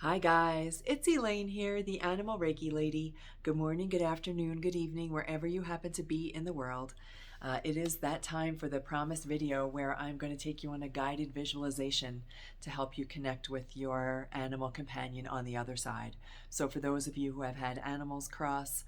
Hi guys, it's Elaine here, the Animal Reiki Lady. Good morning, good afternoon, good evening, wherever you happen to be in the world. It is that time for the promised video where I'm going to take you on a guided visualization to help you connect with your animal companion on the other side. So for those of you who have had animals cross,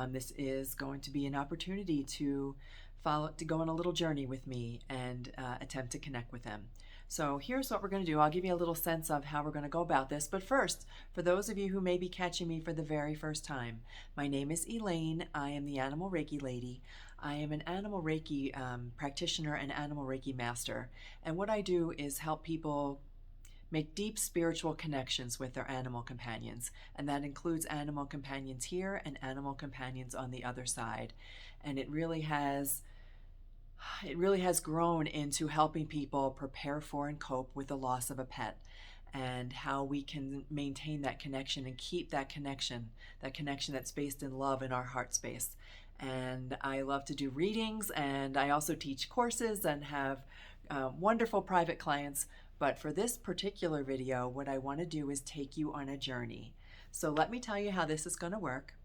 this is going to be an opportunity to go on a little journey with me and attempt to connect with them. So here's what we're going to do. I'll give you a little sense of how we're going to go about this. But first, for those of you who may be catching me for the very first time, my name is Elaine. I am the Animal Reiki Lady. I am an Animal Reiki practitioner and Animal Reiki master. And what I do is help people make deep spiritual connections with their animal companions. And that includes animal companions here and animal companions on the other side. And it really has grown into helping people prepare for and cope with the loss of a pet, and how we can maintain that connection and keep that connection that's based in love in our heart space. And I love to do readings, and I also teach courses and have wonderful private clients. But for this particular video, what I want to do is take you on a journey. So let me tell you how this is going to work.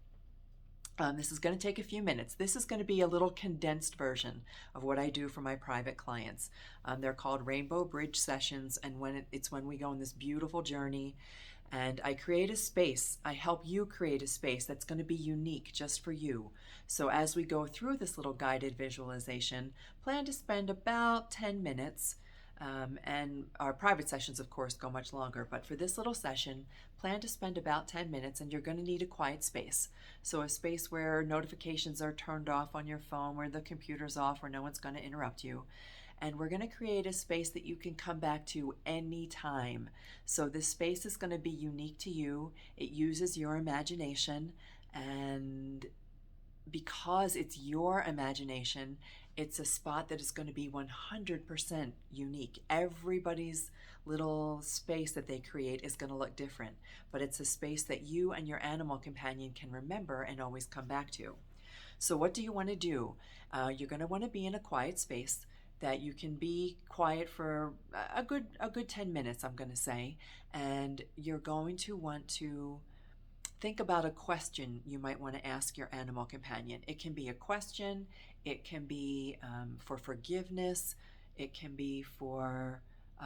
This is going to take a few minutes. This is going to be a little condensed version of what I do for my private clients. They're called Rainbow Bridge Sessions, and it's when we go on this beautiful journey, and I create a space. I help you create a space that's going to be unique just for you. So as we go through this little guided visualization, plan to spend about 10 minutes. And our private sessions, of course, go much longer. But for this little session, plan to spend about 10 minutes, and you're going to need a quiet space. So a space where notifications are turned off on your phone, where the computer's off, where no one's going to interrupt you. And we're going to create a space that you can come back to anytime. So this space is going to be unique to you. It uses your imagination, and because it's your imagination, it's a spot that is going to be 100% unique. Everybody's little space that they create is going to look different, but it's a space that you and your animal companion can remember and always come back to. So what do you want to do? You're going to want to be in a quiet space that you can be quiet for a good 10 minutes, I'm going to say, and you're going to want to think about a question you might want to ask your animal companion. It can be a question, it can be for forgiveness, it can be for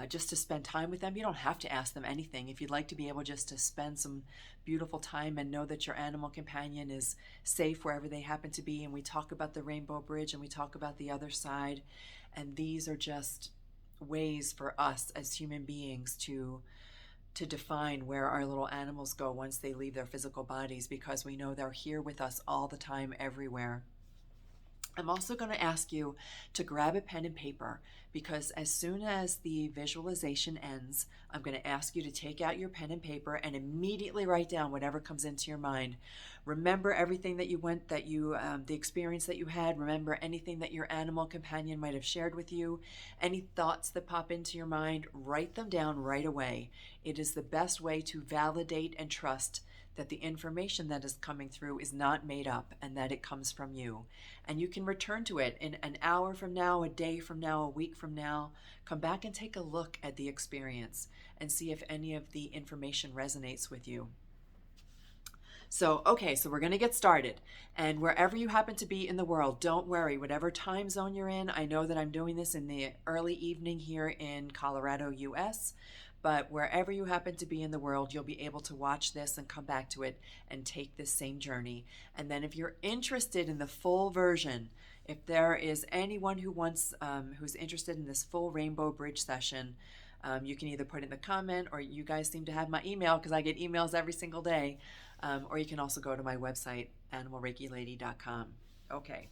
just to spend time with them. You don't have to ask them anything. If you'd like to be able just to spend some beautiful time and know that your animal companion is safe wherever they happen to be, and we talk about the Rainbow Bridge and we talk about the other side, and these are just ways for us as human beings to define where our little animals go once they leave their physical bodies, because we know they're here with us all the time, everywhere. I'm also going to ask you to grab a pen and paper, because as soon as the visualization ends, I'm going to ask you to take out your pen and paper and immediately write down whatever comes into your mind. Remember everything that the experience that you had. Remember anything that your animal companion might have shared with you. Any thoughts that pop into your mind, write them down right away. It is the best way to validate and trust that the information that is coming through is not made up and that it comes from you. And you can return to it in an hour from now, a day from now, a week from now. Come back and take a look at the experience and see if any of the information resonates with you. So we're going to get started. And wherever you happen to be in the world, don't worry, whatever time zone you're in. I know that I'm doing this in the early evening here in Colorado, US. But wherever you happen to be in the world, you'll be able to watch this and come back to it and take this same journey. And then if you're interested in the full version, if there is anyone who's interested in this full Rainbow Bridge session, you can either put in the comment, or you guys seem to have my email because I get emails every single day, or you can also go to my website, animalreikilady.com. Okay,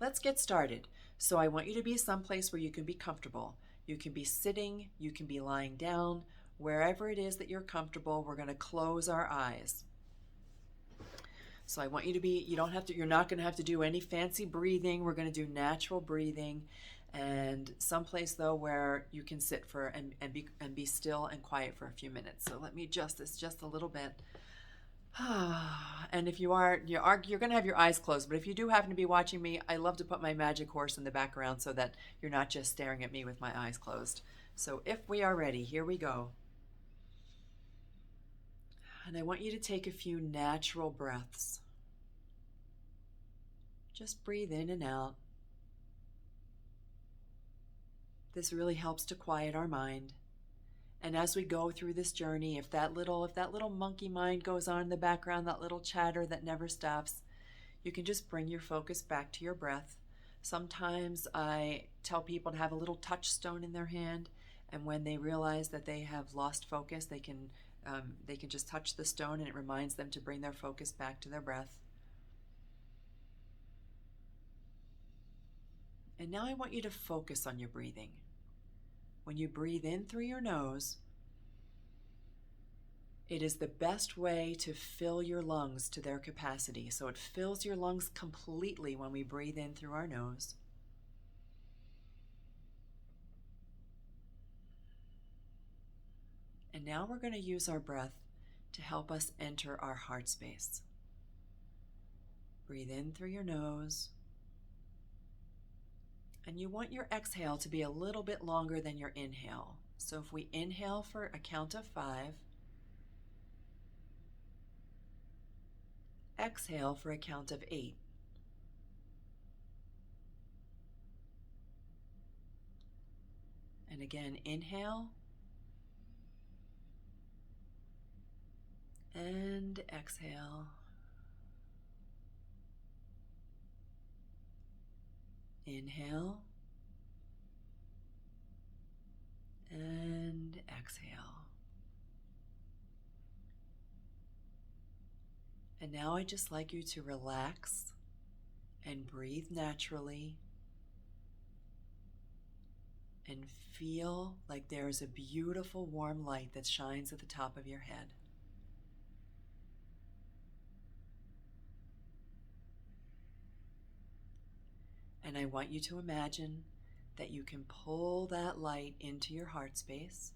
let's get started. So I want you to be someplace where you can be comfortable. You can be sitting, you can be lying down, wherever it is that you're comfortable. We're going to close our eyes. So I want you to be, you're not going to have to do any fancy breathing. We're going to do natural breathing, and someplace though where you can sit and be still and quiet for a few minutes. So let me adjust this just a little bit. And if you're going to have your eyes closed, but if you do happen to be watching me, I love to put my magic horse in the background so that you're not just staring at me with my eyes closed. So if we are ready, here we go. And I want you to take a few natural breaths. Just breathe in and out. This really helps to quiet our mind. And as we go through this journey, if that little monkey mind goes on in the background, that little chatter that never stops, you can just bring your focus back to your breath. Sometimes I tell people to have a little touchstone in their hand, and when they realize that they have lost focus, they can just touch the stone, and it reminds them to bring their focus back to their breath. And now I want you to focus on your breathing. When you breathe in through your nose, it is the best way to fill your lungs to their capacity. So it fills your lungs completely when we breathe in through our nose. And now we're going to use our breath to help us enter our heart space. Breathe in through your nose. And you want your exhale to be a little bit longer than your inhale. So if we inhale for a count of 5, exhale for a count of 8. And again, inhale and exhale. Inhale and exhale. And now I'd just like you to relax and breathe naturally and feel like there is a beautiful warm light that shines at the top of your head. And I want you to imagine that you can pull that light into your heart space.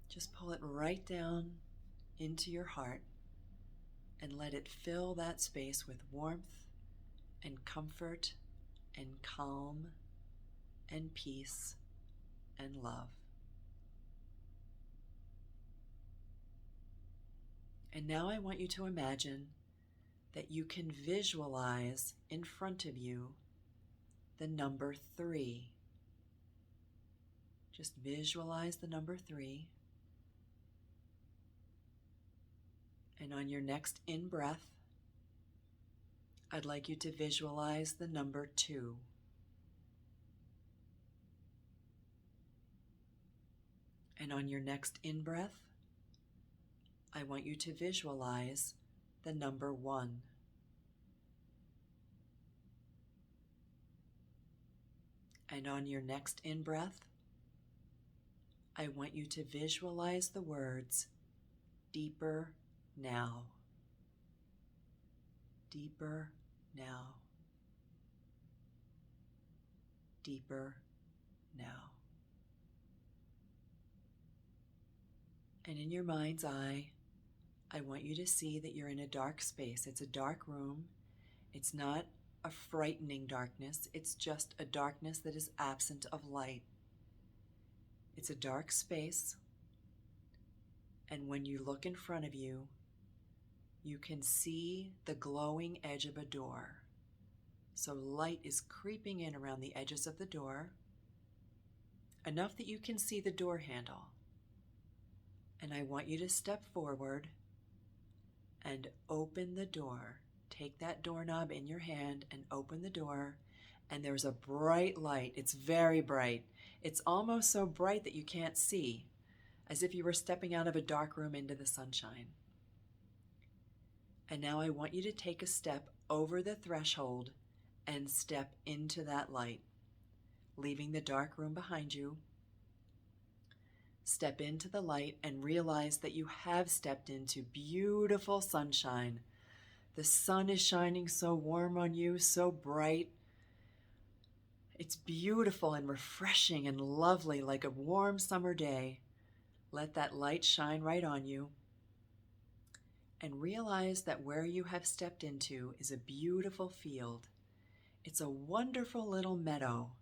Just pull it right down into your heart and let it fill that space with warmth and comfort and calm and peace and love. And now I want you to imagine that you can visualize in front of you the number 3. Just visualize the number 3. And on your next in-breath, I'd like you to visualize the number 2. And on your next in-breath, I want you to visualize the number 1. And on your next in-breath, I want you to visualize the words, deeper now. Deeper now. Deeper now. And in your mind's eye, I want you to see that you're in a dark space. It's a dark room. It's not a frightening darkness. It's just a darkness that is absent of light. It's a dark space. And when you look in front of you, you can see the glowing edge of a door. So light is creeping in around the edges of the door, enough that you can see the door handle. And I want you to step forward and open the door. Take that doorknob in your hand and open the door, and there's a bright light. It's very bright. It's almost so bright that you can't see, as if you were stepping out of a dark room into the sunshine. And now I want you to take a step over the threshold and step into that light, leaving the dark room behind you. Step into the light and realize that you have stepped into beautiful sunshine. The sun is shining so warm on you, so bright. It's beautiful and refreshing and lovely, like a warm summer day. Let that light shine right on you. And realize that where you have stepped into is a beautiful field. It's a wonderful little meadow.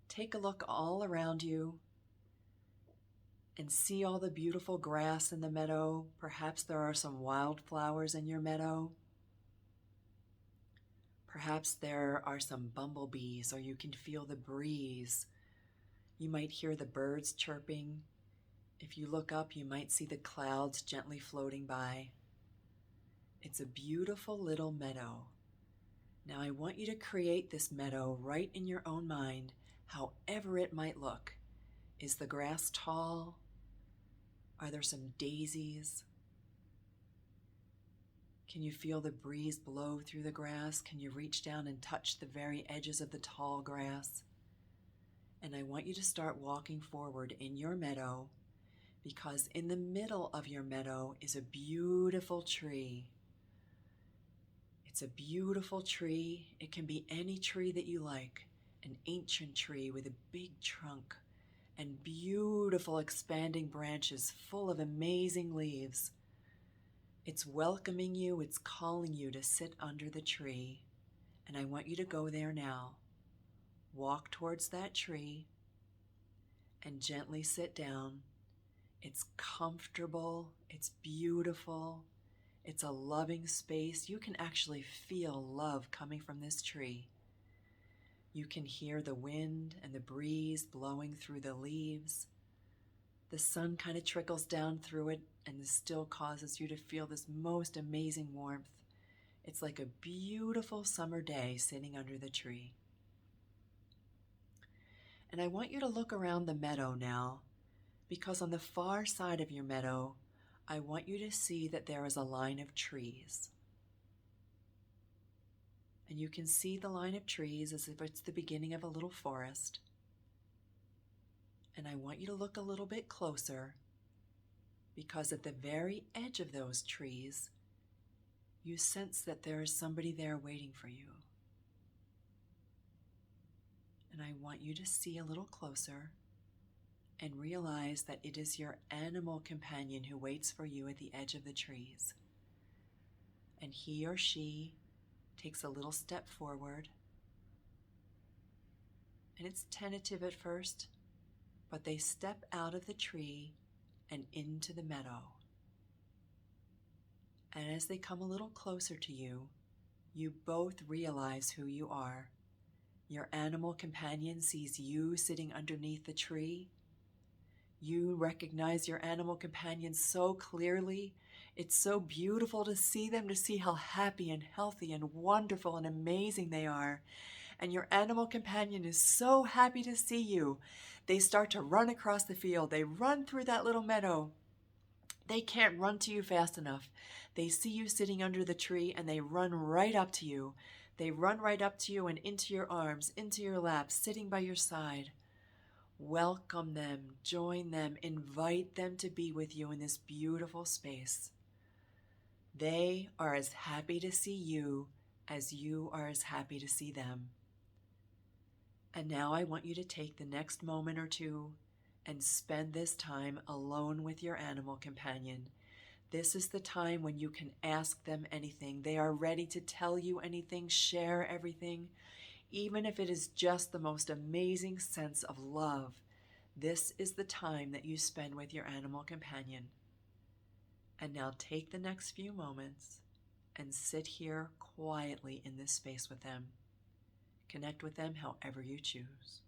Take a look all around you and see all the beautiful grass in the meadow. Perhaps there are some wildflowers in your meadow. Perhaps there are some bumblebees, or you can feel the breeze. You might hear the birds chirping. If you look up, you might see the clouds gently floating by. It's a beautiful little meadow. Now I want you to create this meadow right in your own mind, however it might look. Is the grass tall? Are there some daisies? Can you feel the breeze blow through the grass? Can you reach down and touch the very edges of the tall grass? And I want you to start walking forward in your meadow, because in the middle of your meadow is a beautiful tree. It's a beautiful tree. It can be any tree that you like. An ancient tree with a big trunk and beautiful expanding branches full of amazing leaves. It's welcoming you. It's calling you to sit under the tree. And I want you to go there now. Walk towards that tree and gently sit down. It's comfortable. It's beautiful. It's a loving space. You can actually feel love coming from this tree. You can hear the wind and the breeze blowing through the leaves. The sun kind of trickles down through it, and this still causes you to feel this most amazing warmth. It's like a beautiful summer day sitting under the tree. And I want you to look around the meadow now, because on the far side of your meadow, I want you to see that there is a line of trees. And you can see the line of trees as if it's the beginning of a little forest. And I want you to look a little bit closer, because at the very edge of those trees, you sense that there is somebody there waiting for you. And I want you to see a little closer and realize that it is your animal companion who waits for you at the edge of the trees. And he or she takes a little step forward. And it's tentative at first, but they step out of the tree and into the meadow. And as they come a little closer to you, you both realize who you are. Your animal companion sees you sitting underneath the tree. You recognize your animal companion so clearly. It's so beautiful to see them, to see how happy and healthy and wonderful and amazing they are. And your animal companion is so happy to see you. They start to run across the field. They run through that little meadow. They can't run to you fast enough. They see you sitting under the tree and they run right up to you. They run right up to you and into your arms, into your lap, sitting by your side. Welcome them, join them, invite them to be with you in this beautiful space. They are as happy to see you as you are as happy to see them. And now I want you to take the next moment or two and spend this time alone with your animal companion. This is the time when you can ask them anything. They are ready to tell you anything, share everything, even if it is just the most amazing sense of love. This is the time that you spend with your animal companion. And now take the next few moments and sit here quietly in this space with them. Connect with them however you choose.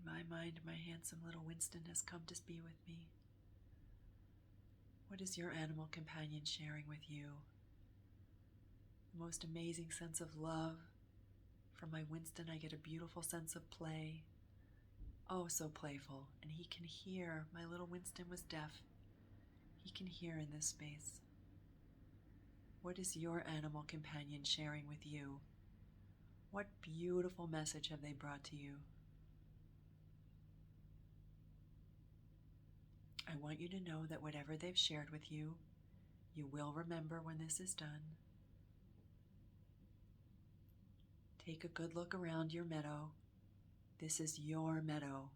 my mind, my handsome little Winston has come to be with me. What is your animal companion sharing with you? The most amazing sense of love. From my Winston, I get a beautiful sense of play. Oh, so playful. And he can hear. My little Winston was deaf. He can hear in this space. What is your animal companion sharing with you? What beautiful message have they brought to you? I want you to know that whatever they've shared with you, you will remember when this is done. Take a good look around your meadow. This is your meadow.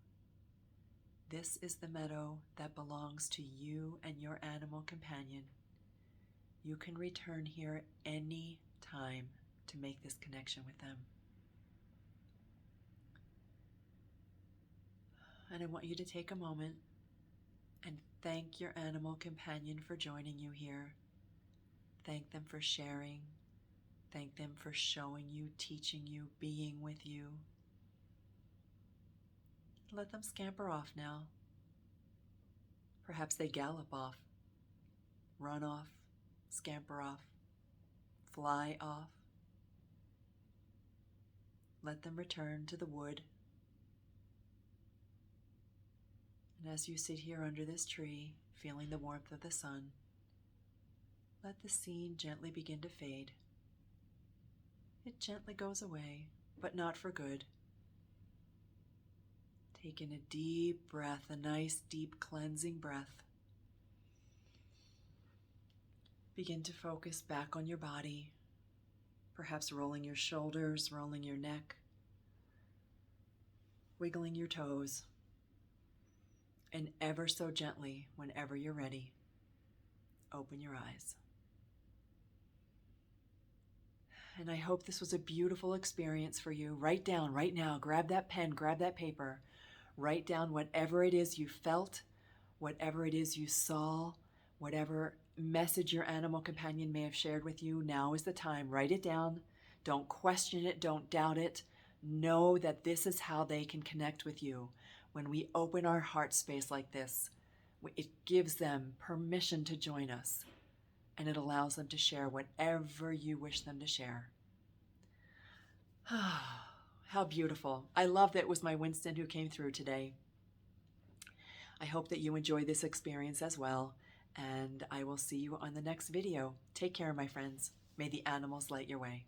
This is the meadow that belongs to you and your animal companion. You can return here any time to make this connection with them. And I want you to take a moment and thank your animal companion for joining you here. Thank them for sharing. Thank them for showing you, teaching you, being with you. Let them scamper off now. Perhaps they gallop off, run off, scamper off, fly off. Let them return to the wood. And as you sit here under this tree, feeling the warmth of the sun, let the scene gently begin to fade. It gently goes away, but not for good. Take in a deep breath, a nice deep cleansing breath. Begin to focus back on your body, perhaps rolling your shoulders, rolling your neck, wiggling your toes, and ever so gently, whenever you're ready, open your eyes. And I hope this was a beautiful experience for you. Write down right now, grab that pen, grab that paper, write down whatever it is you felt, whatever it is you saw, whatever message your animal companion may have shared with you. Now is the time. Write it down. Don't question it. Don't doubt it. Know that this is how they can connect with you. When we open our heart space like this, it gives them permission to join us, and it allows them to share whatever you wish them to share. How beautiful. I love that it was my Winston who came through today. I hope that you enjoy this experience as well, and I will see you on the next video. Take care, my friends. May the animals light your way.